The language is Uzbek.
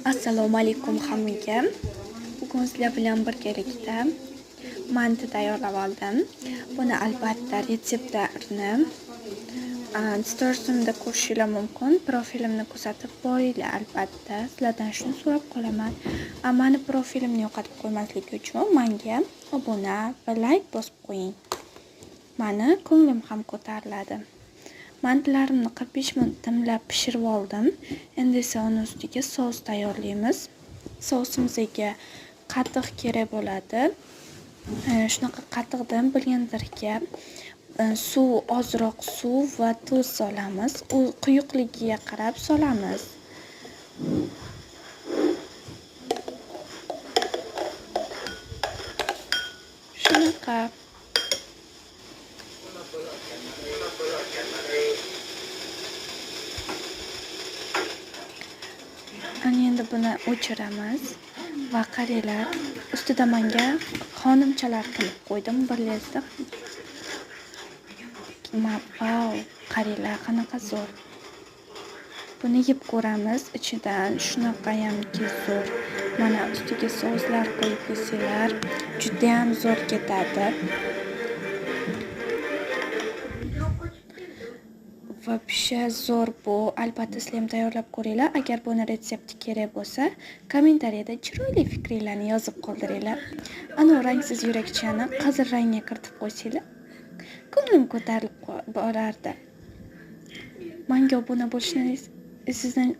Assalomu alaykum hammaga. Bugun sizlar bilan birgalikda manti tayyorlab oldim. Buni albatta retseptlarini storysimda ko'rishingiz mumkin. Profilimni kuzatib boringlar albatta. Sizlardan shuni so'rab qolaman. Mani profilimni yo'qotib qo'ymaslik uchun menga obuna va like bosib qo'ying. Mani ko'nglim ham ko'tariladi. Mantilarimni 45 minut dimlab pishirib oldim. Endi esa uni ustiga sos tayyorlaymiz. Sosimizga qatiq kerak bo'ladi. Shunaqa qatiqdan blenderga ozroq suv va tuz solamiz. U quyuqligiga qarab solamiz. Shunaqa endi buni o'chiramiz va qaranglar, ustida menga xonimchalar qilib qo'ydim bir lezda. Vau, qaranglar qanaqa zo'r. Buni yeb ko'ramiz. Ichidan shunaqa hamki zo'r. Mana ustiga soslar qo'yib yesanglar, juda ham zo'r ketadi. Вообще zo'r bu. Albatta sizlar ham tayyorlab ko'ringlar. Agar buni retsepti kerak bo'lsa, kommentariyada chiroyli fikringizni yozib qoldiringlar. Ana rangsiz yurakchani qizil rangga kiritib qo'ysanglar, ko'nglim ko'tarilib borardi. Menga obuna bo'lishni sizdan